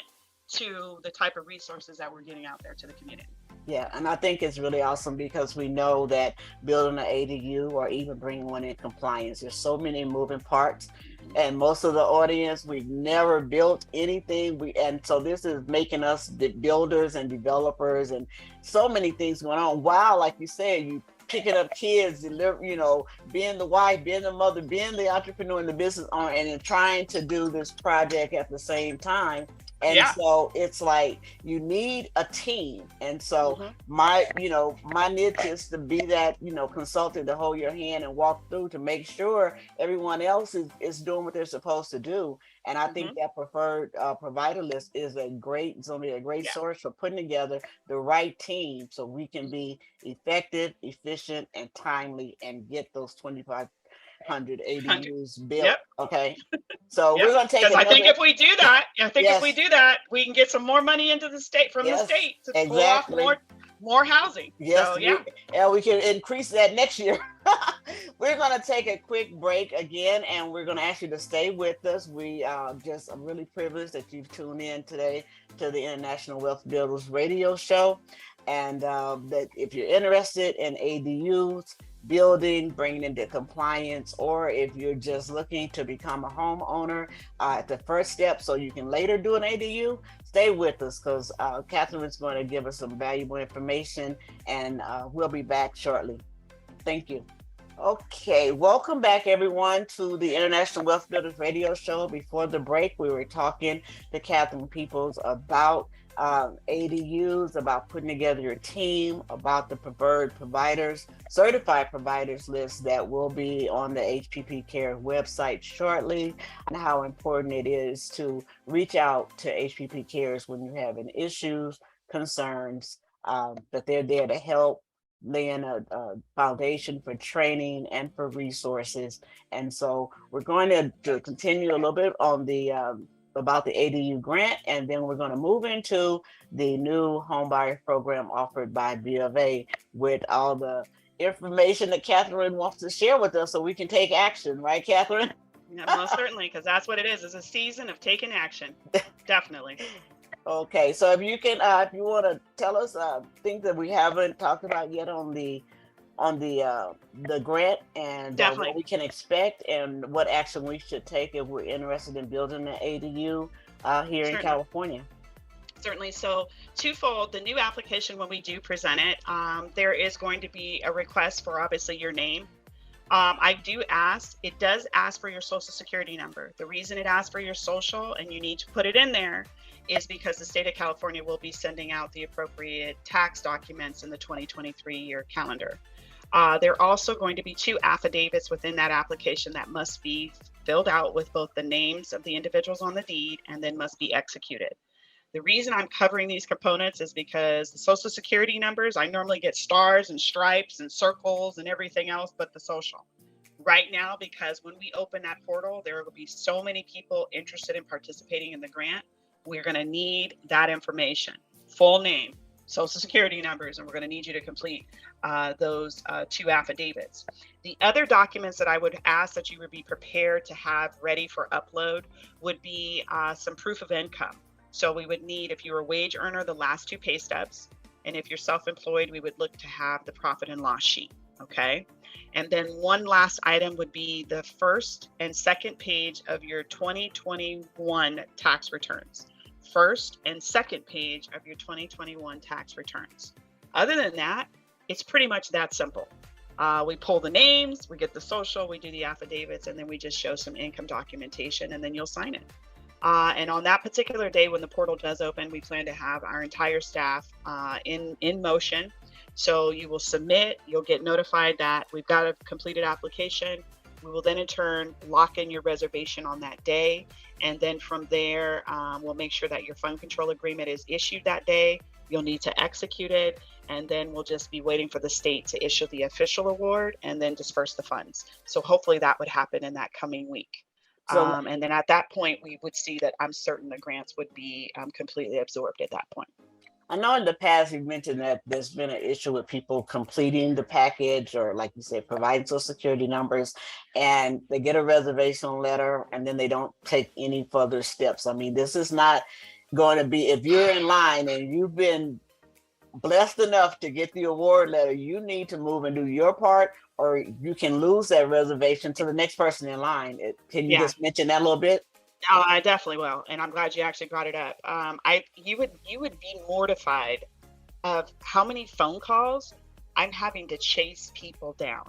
to the type of resources that we're getting out there to the community. Yeah, and I think it's really awesome because we know that building an ADU or even bringing one in compliance, there's so many moving parts, and most of the audience, we've never built anything. And so this is making us the builders and developers, and so many things going on. Wow, like you said, you picking up kids, being the wife, being the mother, being the entrepreneur and the business owner, and then trying to do this project at the same time. And so it's like you need a team. And so my niche is to be that, consultant to hold your hand and walk through to make sure everyone else is doing what they're supposed to do. And I think that preferred provider list is going to be a great source for putting together the right team so we can be effective, efficient, and timely and get those 25 500 100. ADUs built. Yep. Okay. So we're Yep. going to take Because I think another. if we do that, Yes. we can get some more money into the state from the Yes. state to pull off Exactly. more housing. Yes. So yeah. And we can increase that next year. We're going to take a quick break again, and we're going to ask you to stay with us. We just are really privileged that you've tuned in today to the International Wealth Builders radio show. And that if you're interested in ADUs, building, bringing into compliance, or if you're just looking to become a homeowner at the first step so you can later do an ADU, stay with us because Catherine's going to give us some valuable information, and we'll be back shortly. Thank you. Okay, welcome back everyone to the International Wealth Builders radio show. Before the break, we were talking to Katherine Peoples about ADUs, about putting together your team, about the preferred providers, certified providers list that will be on the HPP Cares website shortly, and how important it is to reach out to HPP Cares when you're having issues, concerns, that they're there to help, laying a foundation for training and for resources. And so we're going to continue a little bit on the about the ADU grant, and then we're going to move into the new homebuyer program offered by B of A with all the information that Katherine wants to share with us so we can take action, right, Katherine? Yeah, most certainly, because that's what it is. It's a season of taking action. Definitely. Okay, so if you can, if you want to tell us things that we haven't talked about yet on the grant, and what we can expect and what action we should take if we're interested in building an ADU here in California. Certainly. So twofold, the new application, when we do present it, there is going to be a request for obviously your name. It does ask for your social security number. The reason it asks for your social and you need to put it in there is because the state of California will be sending out the appropriate tax documents in the 2023 year calendar. There are also going to be 2 affidavits within that application that must be filled out with both the names of the individuals on the deed and then must be executed. The reason I'm covering these components is because the social security numbers, I normally get stars and stripes and circles and everything else but the social. Right now, because when we open that portal, there will be so many people interested in participating in the grant. We're going to need that information, full name, social security numbers, and we're going to need you to complete those 2 affidavits. The other documents that I would ask that you would be prepared to have ready for upload would be some proof of income. So we would need, if you're a wage earner, the last 2 pay stubs. And if you're self-employed, we would look to have the profit and loss sheet. Okay. And then one last item would be the first and second page of your 2021 tax returns. First and second page of your 2021 tax returns. Other than that, it's pretty much that simple. We pull the names, we get the social, we do the affidavits, and then we just show some income documentation, and then you'll sign it. And on that particular day, when the portal does open, we plan to have our entire staff in motion. So you will submit, you'll get notified that we've got a completed application. We will then in turn lock in your reservation on that day. And then from there, we'll make sure that your fund control agreement is issued that day. You'll need to execute it. And then we'll just be waiting for the state to issue the official award and then disperse the funds. So hopefully that would happen in that coming week. And then at that point, we would see that I'm certain the grants would be completely absorbed at that point. I know in the past you mentioned that there's been an issue with people completing the package, or like you said, providing social security numbers, and they get a reservation letter and then they don't take any further steps. I mean, this is not going to be, if you're in line and you've been blessed enough to get the award letter, you need to move and do your part, or you can lose that reservation to the next person in line. Can you just mention that a little bit? Oh, I definitely will, and I'm glad you actually brought it up. You would be mortified of how many phone calls I'm having to chase people down,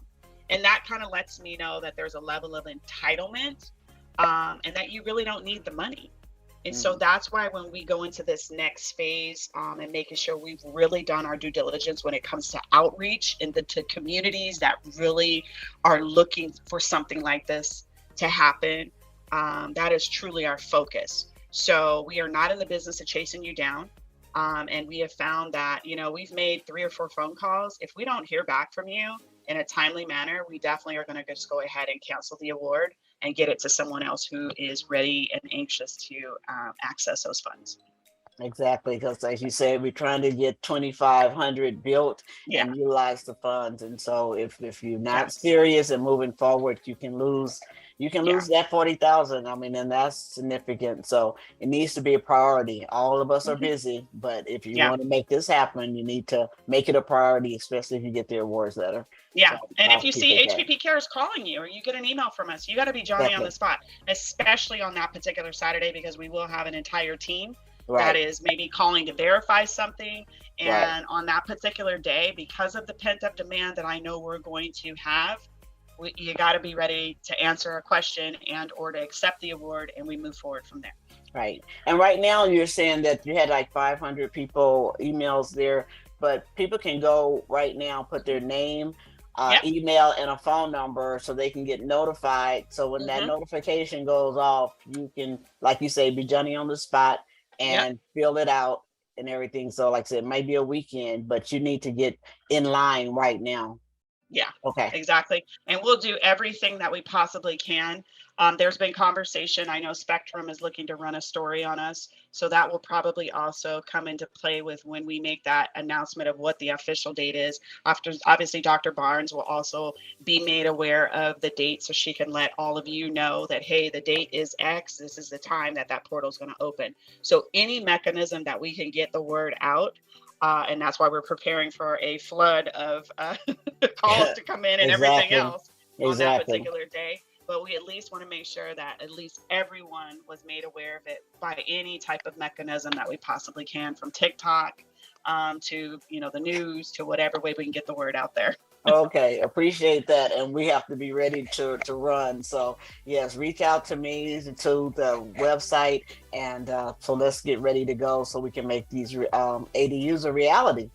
and that kind of lets me know that there's a level of entitlement, and that you really don't need the money. And so that's why when we go into this next phase, and making sure we've really done our due diligence when it comes to outreach to communities that really are looking for something like this to happen. That is truly our focus. So we are not in the business of chasing you down. And we have found that, we've made 3 or 4 phone calls. If we don't hear back from you in a timely manner, we definitely are going to just go ahead and cancel the award and get it to someone else who is ready and anxious to access those funds. Exactly, because as you said, we're trying to get 2,500 built Yeah. and utilize the funds. And so if you're not Yes. serious and moving forward, you can Yeah. lose that 40,000. I mean, and that's significant. So it needs to be a priority. All of us are Hmm. busy, but if you Yeah. want to make this happen, you need to make it a priority, especially if you get the awards letter. Yeah. So And I if you see appreciate that. HPP Cares calling you or you get an email from us, you got to be Johnny on Exactly. the spot, especially on that particular Saturday, because we will have an entire team that Right. is maybe calling to verify something. Right. And on that particular day, because of the pent up demand that I know we're going to have, you got to be ready to answer a question and or to accept the award, and we move forward from there. Right. And right now you're saying that you had like 500 people emails there, but people can go right now, put their name, Yep. email, and a phone number so they can get notified. So when that Hmm. notification goes off, you can, like you say, be Johnny on the spot Yep. and fill it out and everything. So like I said, it might be a weekend, but you need to get in line right now. Yeah, Okay. exactly. And we'll do everything that we possibly can. There's been conversation. I know Spectrum is looking to run a story on us. So that will probably also come into play with when we make that announcement of what the official date is. After, obviously, Dr. Barnes will also be made aware of the date so she can let all of you know that, hey, the date is X. This is the time that that portal is going to open. So any mechanism that we can get the word out, and that's why we're preparing for a flood of calls to come in and everything Exactly. else on that Exactly. particular day. But we at least want to make sure that at least everyone was made aware of it by any type of mechanism that we possibly can, from TikTok to the news, to whatever way we can get the word out there. Okay, appreciate that. And we have to be ready to run. So yes, reach out to me to the website, and so let's get ready to go so we can make these ADUs a reality.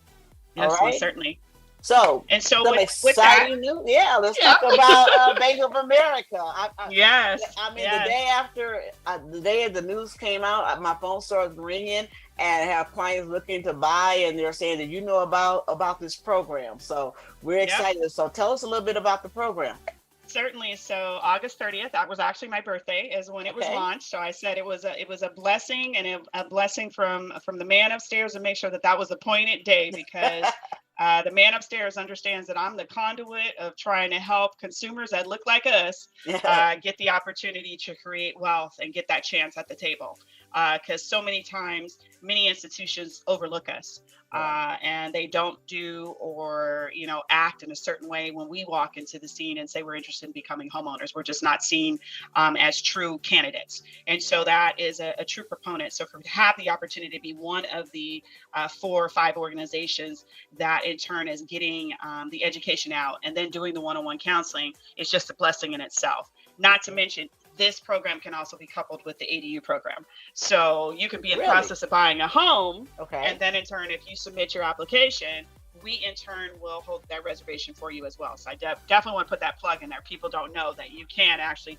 All Yes, most right. certainly. So And so some with that, exciting news. Yeah, let's yeah, talk about Bank of America. yes, I mean, the yes. day after, the day the news came out, my phone started ringing, and I have clients looking to buy, and they're saying that about this program. So we're Yep. excited. So tell us a little bit about the program. Certainly. So August 30th, that was actually my birthday, is when it was Okay. launched. So I said it was a blessing, and a blessing from the man upstairs, to make sure that that was a pointed day, because the man upstairs understands that I'm the conduit of trying to help consumers that look like us get the opportunity to create wealth and get that chance at the table. Because so many times, many institutions overlook us. Right. And they don't do, or act in a certain way when we walk into the scene and say we're interested in becoming homeowners. We're just not seen as true candidates. And so that is a true proponent. So to have the opportunity to be one of the 4 or 5 organizations that in turn is getting the education out and then doing the one-on-one counseling, is just a blessing in itself. Not to mention, this program can also be coupled with the ADU program. So you could be in the Really? process of buying a home, and Okay. then in turn, if you submit your application, we in turn will hold that reservation for you as well. So I definitely want to put that plug in there. People don't know that you can actually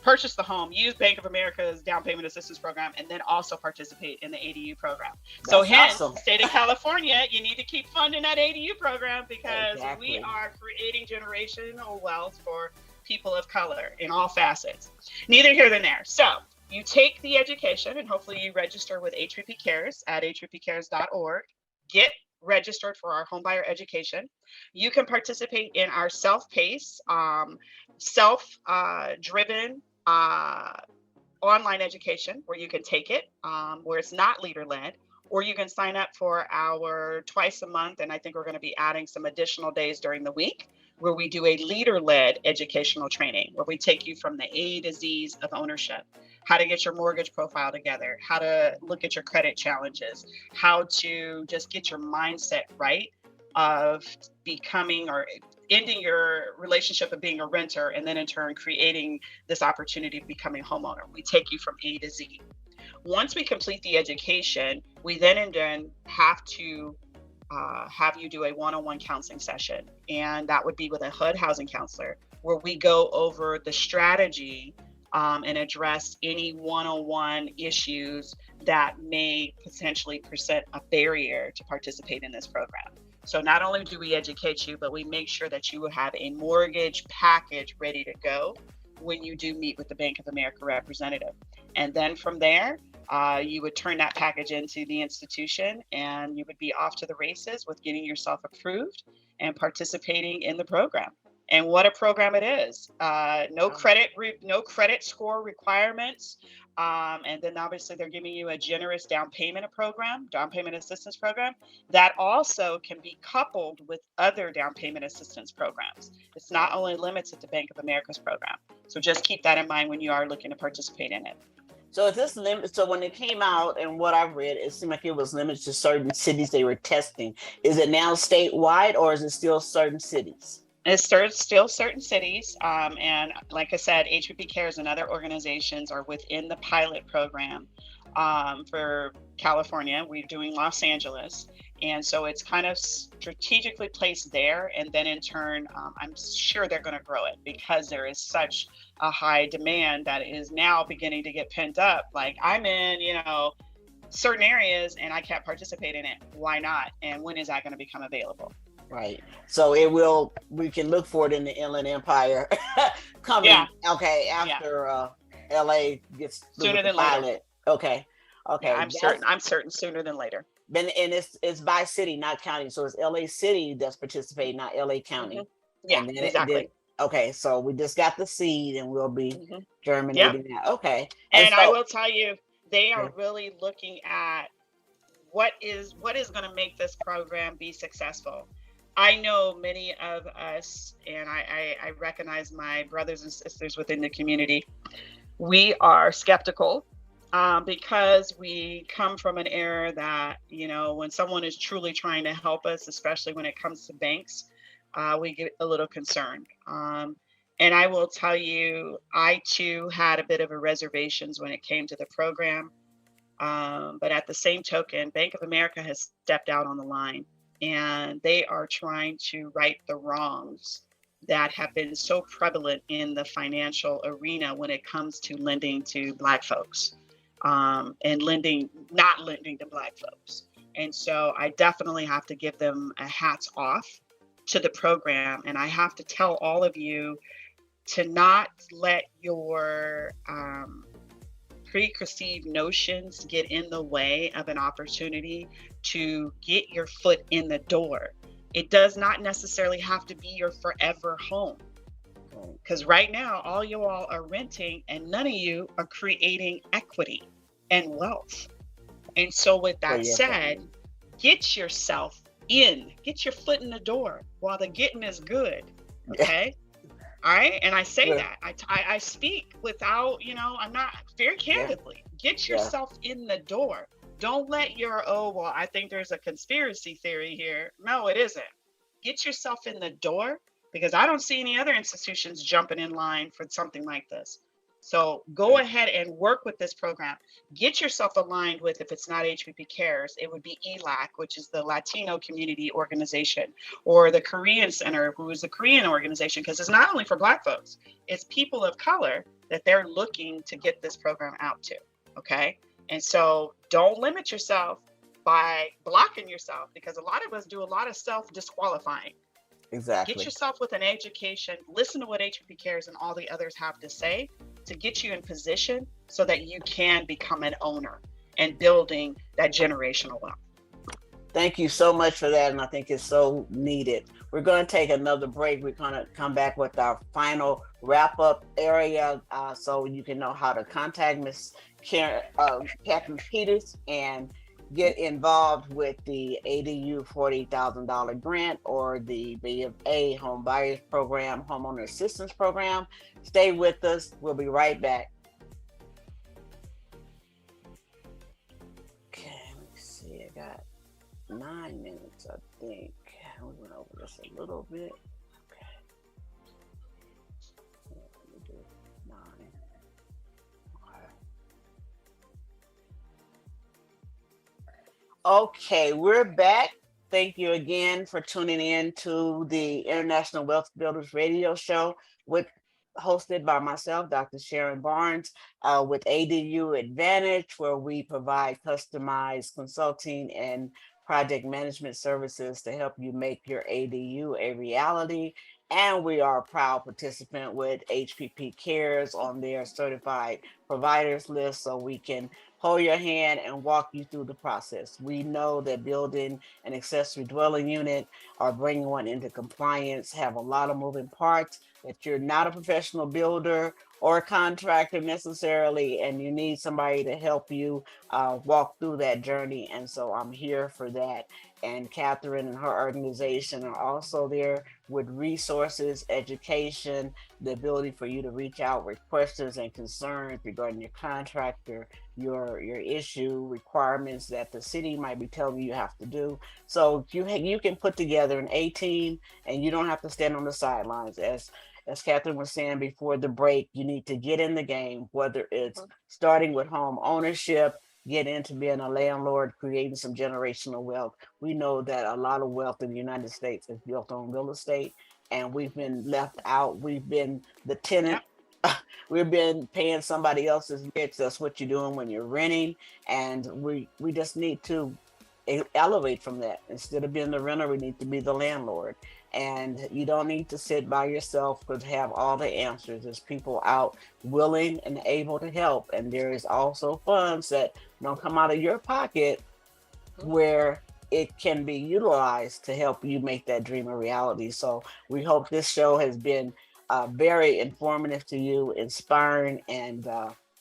purchase the home, use Bank of America's down payment assistance program, and then also participate in the ADU program. So That's hence, awesome. state of California, you need to keep funding that ADU program, because we Exactly. are creating generational wealth for people of color in all facets. Neither here nor there. So you take the education, and hopefully you register with HPP Cares at hppcares.org. Get registered for our homebuyer education. You can participate in our self-paced, self-driven online education, where you can take it, where it's not leader led, or you can sign up for our twice a month. And I think we're going to be adding some additional days during the week, where we do a leader led educational training, where we take you from the A to Z's of ownership: how to get your mortgage profile together, how to look at your credit challenges, how to just get your mindset right of becoming, or ending your relationship of being a renter, and then in turn creating this opportunity of becoming a homeowner. We take you from A to Z. Once we complete the education, we then and then have to have you do a one-on-one counseling session, and that would be with a HUD housing counselor, where we go over the strategy and address any one-on-one issues that may potentially present a barrier to participate in this program. So not only do we educate you, but we make sure that you have a mortgage package ready to go when you do meet with the Bank of America representative. And then from there, you would turn that package into the institution and you would be off to the races with getting yourself approved and participating in the program. And what a program it is. No credit score requirements. And then obviously they're giving you a generous down payment assistance program that also can be coupled with other down payment assistance programs. It's not only limited to Bank of America's program. So just keep that in mind when you are looking to participate in it. So is this limit? So when it came out and what I read, it seemed like it was limited to certain cities they were testing. Is it now statewide or is it still certain cities? It's still certain cities. And like I said, HPP Cares and other organizations are within the pilot program for California. We're doing Los Angeles. And so it's kind of strategically placed there. And then in turn, I'm sure they're going to grow it because there is such a high demand that is now beginning to get pent up. Like I'm in, certain areas and I can't participate in it. Why not? And when is that going to become available? Right. So we can look for it in the Inland Empire coming. Yeah. Okay. After LA gets sooner than pilot. Later. Okay. Okay. Yeah, I'm certain sooner than later. And it's by city, not county. So it's LA City that's participating, not LA County. Mm-hmm. Yeah, exactly. Okay. So we just got the seed and we'll be germinating that. Okay. And so, I will tell you, they are really looking at what is going to make this program be successful. I know many of us, and I recognize my brothers and sisters within the community, we are skeptical because we come from an era that, when someone is truly trying to help us, especially when it comes to banks, we get a little concerned. And I will tell you, I too had a bit of a reservations when it came to the program. But at the same token, Bank of America has stepped out on the line. And they are trying to right the wrongs that have been so prevalent in the financial arena when it comes to lending to Black folks and not lending to Black folks. And so I definitely have to give them a hats off to the program. And I have to tell all of you to not let your preconceived notions get in the way of an opportunity to get your foot in the door. It does not necessarily have to be your forever home. Because right now, all you all are renting and none of you are creating equity and wealth. And so with that said, get yourself in, get your foot in the door while the getting is good. Okay. All right. And I say that I speak without, I'm not very candidly. Get yourself in the door. Don't let I think there's a conspiracy theory here. No, it isn't. Get yourself in the door because I don't see any other institutions jumping in line for something like this. So go ahead and work with this program. Get yourself aligned with, if it's not HPP Cares, it would be ELAC, which is the Latino Community Organization, or the Korean Center, who is the Korean organization, because it's not only for Black folks, it's people of color that they're looking to get this program out to, okay? And so don't limit yourself by blocking yourself, because a lot of us do a lot of self-disqualifying. Exactly. Get yourself with an education, listen to what HPP Cares and all the others have to say to get you in position so that you can become an owner and building that generational wealth. Thank you so much for that. And I think it's so needed. We're going to take another break. We're going to come back with our final wrap up area so you can know how to contact Ms. Katherine Peoples and get involved with the ADU $40,000 grant or the B of A Home Buyers Program, Homeowner Assistance Program. Stay with us. We'll be right back. Okay, let me see. I got 9 minutes, I think. We went over this a little bit. Okay. Let me do 9. Okay, we're back. Thank you again for tuning in to the International Wealth Builders Radio Show, hosted by myself, Dr. Sharon Barnes, with ADU Advantage, where we provide customized consulting and project management services to help you make your ADU a reality. And we are a proud participant with HPP Cares on their certified providers list, so we can hold your hand and walk you through the process. We know that building an accessory dwelling unit or bringing one into compliance have a lot of moving parts, that you're not a professional builder or a contractor necessarily, and you need somebody to help you walk through that journey. And so I'm here for that. And Katherine and her organization are also there with resources, education, the ability for you to reach out with questions and concerns regarding your contractor, your issue, requirements that the city might be telling you have to do. So you can put together an A team, and you don't have to stand on the sidelines. As Katherine was saying before the break, you need to get in the game, whether it's starting with home ownership, get into being a landlord, creating some generational wealth. We know that a lot of wealth in the United States is built on real estate, and we've been left out. We've been the tenant. Yep. We've been paying somebody else's rent. That's what you're doing when you're renting, and we just need to elevate from that. Instead of being the renter, we need to be the landlord. And you don't need to sit by yourself to have all the answers. There's people out willing and able to help, and there is also funds that don't come out of your pocket where it can be utilized to help you make that dream a reality. So we hope this show has been very informative to you, inspiring, and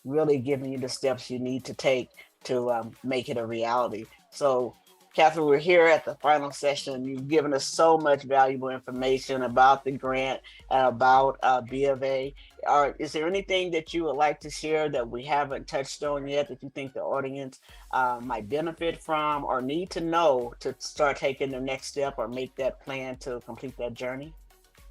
really giving you the steps you need to take to make it a reality. So, Katherine, we're here at the final session. You've given us so much valuable information about the grant and about B of A. Is there anything that you would like to share that we haven't touched on yet that you think the audience might benefit from or need to know to start taking the next step or make that plan to complete that journey?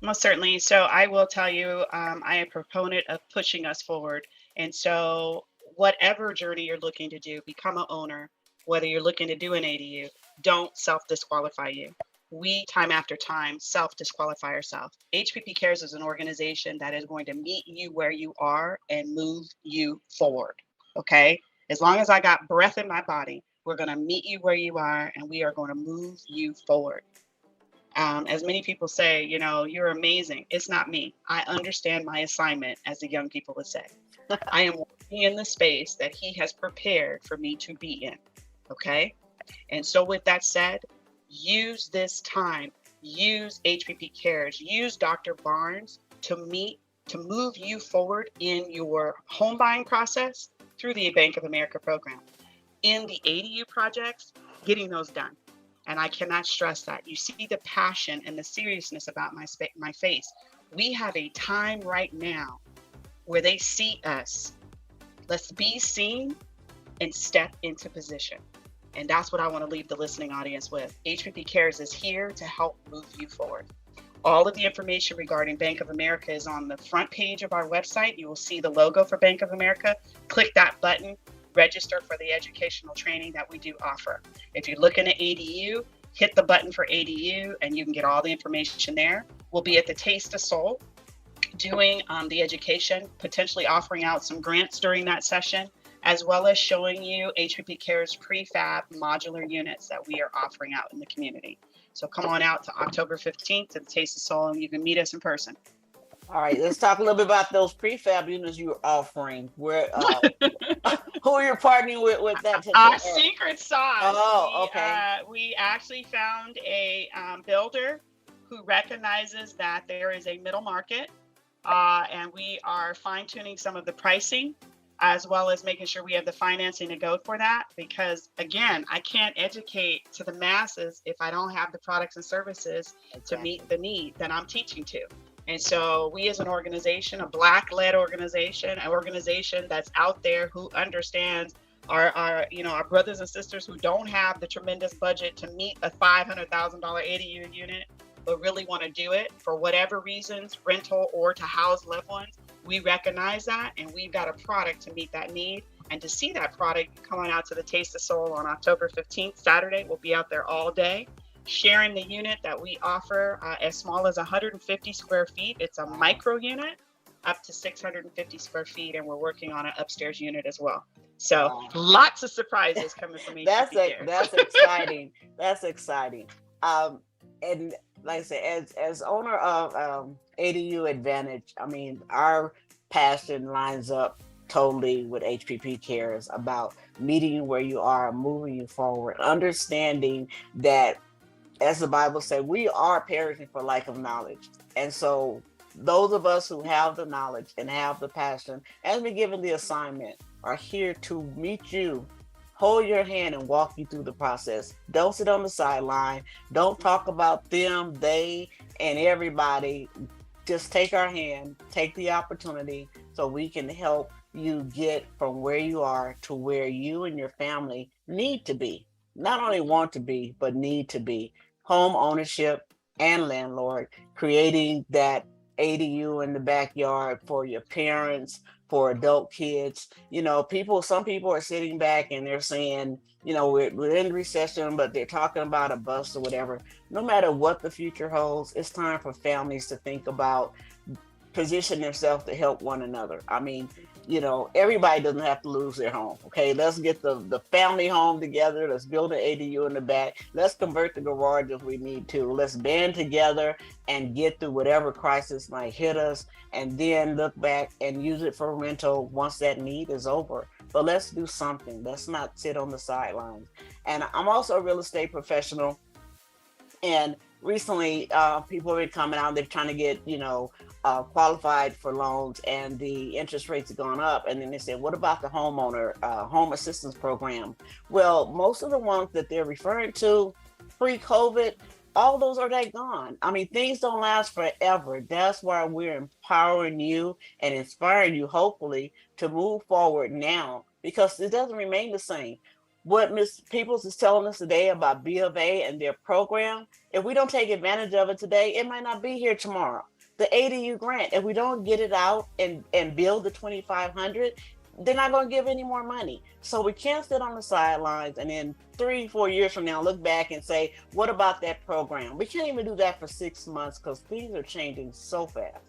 Most certainly. So I will tell you, I am a proponent of pushing us forward. And so whatever journey you're looking to do, become an owner, whether you're looking to do an ADU, don't self-disqualify you. We, time after time, self-disqualify ourselves. HPP Cares is an organization that is going to meet you where you are and move you forward. Okay? As long as I got breath in my body, we're going to meet you where you are and we are going to move you forward. As many people say, you're amazing. It's not me. I understand my assignment, as the young people would say. I am working in the space that he has prepared for me to be in. Okay. And so with that said, use this time, use HPP Cares, use Dr. Barnes to move you forward in your home buying process through the Bank of America program. In the ADU projects, getting those done. And I cannot stress that. You see the passion and the seriousness about my face. We have a time right now where they see us. Let's be seen and step into position. And that's what I want to leave the listening audience with. HPP Cares is here to help move you forward. All of the information regarding Bank of America is on the front page of our website. You will see the logo for Bank of America. Click that button. Register for the educational training that we do offer. If you're looking at ADU, hit the button for ADU and you can get all the information there. We'll be at the Taste of Soul doing the education, potentially offering out some grants during that session, as well as showing you HPP Cares prefab modular units that we are offering out in the community. So come on out to October 15th to the Taste of Soul and you can meet us in person. All right, let's talk a little bit about those prefab units you're offering. Where who are you partnering with that? Our secret sauce. Oh, okay. We actually found a builder who recognizes that there is a middle market, and we are fine-tuning some of the pricing, as well as making sure we have the financing to go for that. Because again, I can't educate to the masses if I don't have the products and services to meet the need that I'm teaching to. And so we as an organization, a Black-led organization, an organization that's out there who understands our brothers and sisters who don't have the tremendous budget to meet a $500,000 ADU unit, but really want to do it for whatever reasons, rental or to house loved ones. We recognize that, and we've got a product to meet that need. And to see that product, come on out to the Taste of Soul on October 15th, Saturday. We'll be out there all day, sharing the unit that we offer as small as 150 square feet. It's a micro unit up to 650 square feet, and we're working on an upstairs unit as well. So Wow. lots of surprises coming from HPP Cares. That's exciting. That's exciting. Um, and like I said, as owner of ADU Advantage, I mean, our passion lines up totally with HPP Cares about meeting you where you are, moving you forward, understanding that, as the Bible said, we are perishing for lack of knowledge. And so those of us who have the knowledge and have the passion and been given the assignment are here to meet you, hold your hand and walk you through the process. Don't sit on the sideline. Don't talk about them, they, and everybody. Just take our hand, take the opportunity so we can help you get from where you are to where you and your family need to be. Not only want to be, but need to be. Home ownership and landlord, creating that ADU in the backyard for your parents, for adult kids. You know, some people are sitting back and they're saying, you know, we're in recession, but they're talking about a bust or whatever. No matter what the future holds, it's time for families to think about position themselves to help one another. I mean, you know, everybody doesn't have to lose their home. Okay, let's get the family home together. Let's build an ADU in the back. Let's convert the garage if we need to. Let's band together and get through whatever crisis might hit us, and then look back and use it for rental once that need is over. But let's do something. Let's not sit on the sidelines. And I'm also a real estate professional, and recently people have been coming out, they're trying to get, you know, qualified for loans, and the interest rates have gone up. And then they said, what about the homeowner home assistance program? Well, most of the ones that they're referring to pre-COVID, all those are they gone. I mean, things don't last forever. That's why we're empowering you and inspiring you, hopefully, to move forward now, because it doesn't remain the same. What Ms. Peoples is telling us today about B of A and their program, if we don't take advantage of it today, it might not be here tomorrow. The ADU grant, if we don't get it out and build the 2,500, they're not going to give any more money. So we can't sit on the sidelines and then 3-4 years from now look back and say, what about that program? We can't even do that for 6 months because things are changing so fast.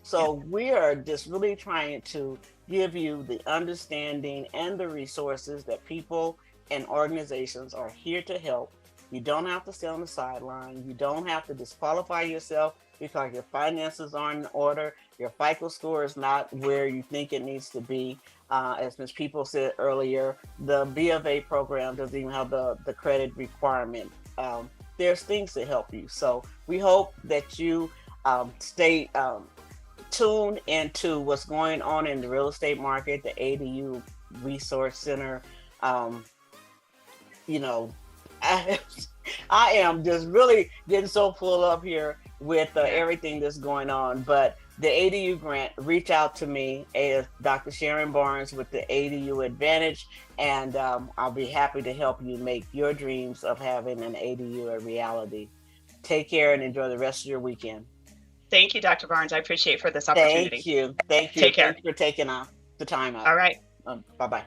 So we are just really trying to give you the understanding and the resources that people and organizations are here to help. You don't have to stay on the sideline. You don't have to disqualify yourself because your finances aren't in order. Your FICO score is not where you think it needs to be. As Ms. People said earlier, the B of A program doesn't even have the credit requirement. There's things to help you. So we hope that you stay tuned into what's going on in the real estate market, the ADU Resource Center. You know, I am just really getting so full up here with everything that's going on. But the ADU grant, reach out to me, as Dr. Sharon Barnes with the ADU Advantage, and I'll be happy to help you make your dreams of having an ADU a reality. Take care and enjoy the rest of your weekend. Thank you, Dr. Barnes. I appreciate for this opportunity. Thank you. Thank you. Take care. Thanks for taking the time out. All right. Bye-bye.